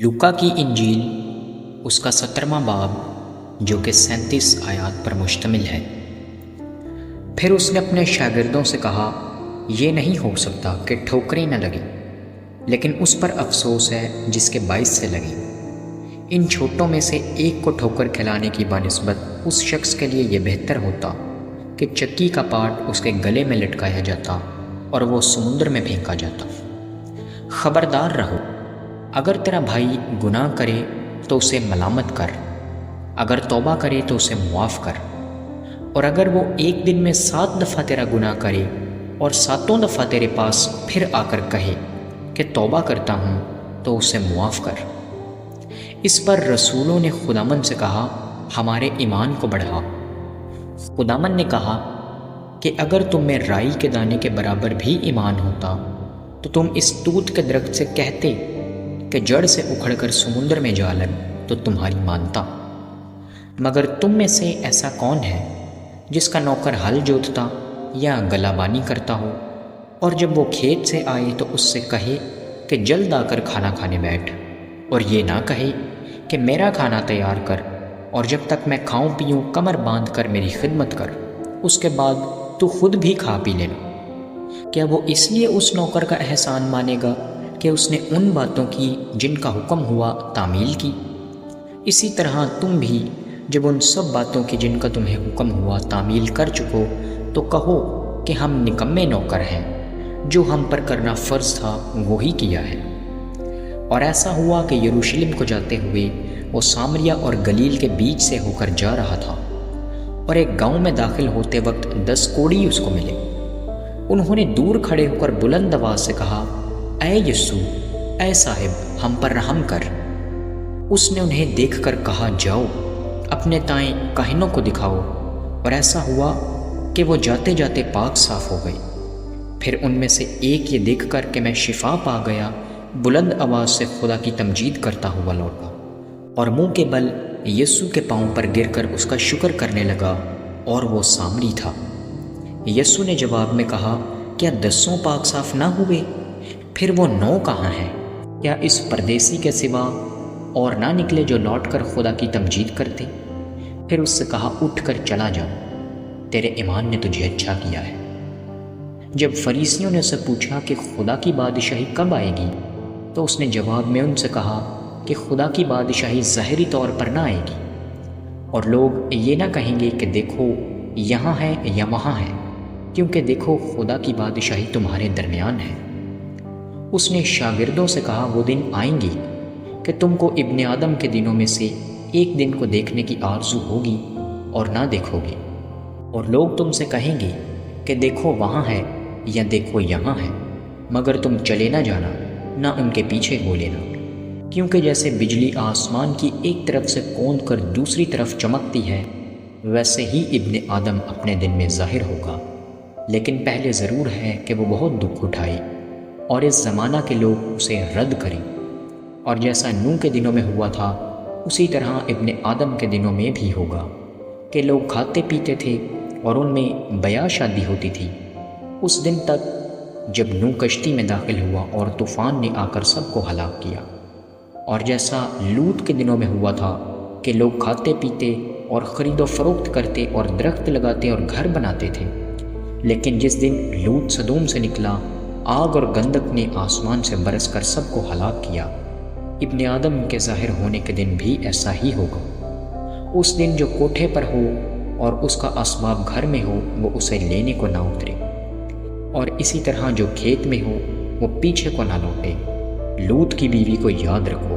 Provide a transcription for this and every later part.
लूका की इंजील उसका 17वां बाब जो कि 37 आयात पर मुश्तमिल है। फिर उसने अपने शागिर्दों से कहा, ये नहीं हो सकता कि ठोकरें न लगें, लेकिन उस पर अफसोस है जिसके बाइस से लगी। इन छोटों में से एक को ठोकर खिलाने की बानिस्बत उस शख्स के लिए यह बेहतर होता कि चक्की का पाट उसके गले में लटकाया जाता और वो समुद्र में फेंका जाता। खबरदार रहो, अगर तेरा भाई गुनाह करे तो उसे मलामत कर, अगर तौबा करे तो उसे मुआफ़ कर। और अगर वो एक दिन में 7 दफ़ा तेरा गुनाह करे और 7 दफ़ा तेरे पास फिर आकर कहे कि तौबा करता हूँ, तो उसे मुआफ़ कर। इस पर रसूलों ने खुदामंद से कहा, हमारे ईमान को बढ़ा। खुदामंद ने कहा कि अगर तुम में राई के दाने के बराबर भी ईमान होता तो तुम इस तूत के दरख्त से कहते कि जड़ से उखड़कर समुद्र में जा लग, तो तुम्हारी मानता। मगर तुम में से ऐसा कौन है जिसका नौकर हल जोतता या गलाबानी करता हो, और जब वो खेत से आए तो उससे कहे कि जल्द आकर खाना खाने बैठ, और ये ना कहे कि मेरा खाना तैयार कर, और जब तक मैं खाऊं पीऊं कमर बांध कर मेरी खिदमत कर, उसके बाद तू खुद भी खा पी लेना। क्या वो इसलिए उस नौकर का एहसान मानेगा कि उसने उन बातों की जिनका हुक्म हुआ तामील की? इसी तरह तुम भी जब उन सब बातों की जिनका तुम्हें हुक्म हुआ तामील कर चुको, तो कहो कि हम निकम्मे नौकर हैं, जो हम पर करना फ़र्ज़ था वो ही किया है। और ऐसा हुआ कि यरूशलेम को जाते हुए वो सामरिया और गलील के बीच से होकर जा रहा था, और एक गांव में दाखिल होते वक्त 10 कोढ़ी उसको मिले। उन्होंने दूर खड़े होकर बुलंद आवाज़ से कहा, ऐ यस्सू, ऐ साहिब, हम पर रहम कर। उसने उन्हें देखकर कहा, जाओ अपने ताएं काहिनों को दिखाओ। और ऐसा हुआ कि वो जाते जाते पाक साफ हो गए। फिर उनमें से एक ये देखकर कि मैं शिफा पा गया, बुलंद आवाज़ से खुदा की तमजीद करता हुआ लौटा और मुंह के बल यस्सू के पाँव पर गिरकर उसका शुक्र करने लगा, और वो सामरी था। यस्सू ने जवाब में कहा, क्या 10 पाक साफ ना हुए? फिर वो 9 कहाँ हैं? क्या इस परदेसी के सिवा और ना निकले जो लौटकर खुदा की तमजीद करते? फिर उससे कहा, उठकर चला जा, तेरे ईमान ने तुझे अच्छा किया है। जब फरीसियों ने उससे पूछा कि खुदा की बादशाही कब आएगी, तो उसने जवाब में उनसे कहा कि खुदा की बादशाही ज़ाहिरी तौर पर ना आएगी, और लोग ये ना कहेंगे कि देखो यहाँ है या वहाँ है, क्योंकि देखो खुदा की बादशाही तुम्हारे दरमियान है। उसने शागिर्दों से कहा, वो दिन आएंगे कि तुमको इब्ने आदम के दिनों में से एक दिन को देखने की आरज़ू होगी और ना देखोगे, और लोग तुमसे कहेंगे कि देखो वहाँ है या देखो यहाँ है, मगर तुम चले ना जाना, ना उनके पीछे हो लेना। क्योंकि जैसे बिजली आसमान की एक तरफ से कौंध कर दूसरी तरफ चमकती है, वैसे ही इब्ने आदम अपने दिन में ज़ाहिर होगा। लेकिन पहले ज़रूर है कि वो बहुत दुख उठाए और इस ज़माना के लोग उसे रद्द करें। और जैसा नूह के दिनों में हुआ था, उसी तरह इब्ने आदम के दिनों में भी होगा कि लोग खाते पीते थे और उनमें बया शादी होती थी, उस दिन तक जब नूह कश्ती में दाखिल हुआ और तूफ़ान ने आकर सबको हलाक किया। और जैसा लूत के दिनों में हुआ था कि लोग खाते पीते और ख़रीदो फरोख्त करते और दरख्त लगाते और घर बनाते थे, लेकिन जिस दिन लूत सदूम से निकला, आग और गंधक ने आसमान से बरस कर सबको हलाक किया। इब्ने आदम के ज़ाहिर होने के दिन भी ऐसा ही होगा। उस दिन जो कोठे पर हो और उसका असबाब घर में हो, वो उसे लेने को ना उतरे, और इसी तरह जो खेत में हो वो पीछे को ना लौटे। लूत की बीवी को याद रखो,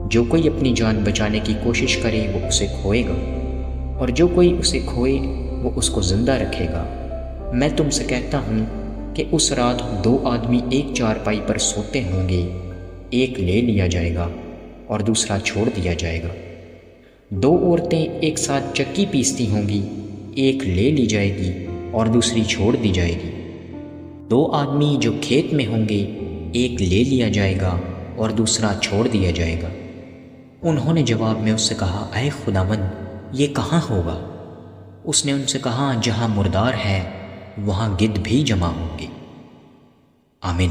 जो कोई अपनी जान बचाने की कोशिश करे वो उसे खोएगा, और जो कोई उसे खोए वो उसको ज़िंदा रखेगा। मैं तुमसे कहता हूँ कि उस रात 2 आदमी एक चारपाई पर सोते होंगे, एक ले लिया जाएगा और दूसरा छोड़ दिया जाएगा। 2 औरतें एक साथ चक्की पीसती होंगी, एक ले ली जाएगी और दूसरी छोड़ दी जाएगी। 2 आदमी जो खेत में होंगे, एक ले लिया जाएगा और दूसरा छोड़ दिया जाएगा। उन्होंने जवाब में उससे कहा, ऐ खुदावंद, ये कहाँ होगा? उसने उनसे कहा, जहाँ मुर्दार है वहाँ गिद्ध भी जमा होंगे। आमीन।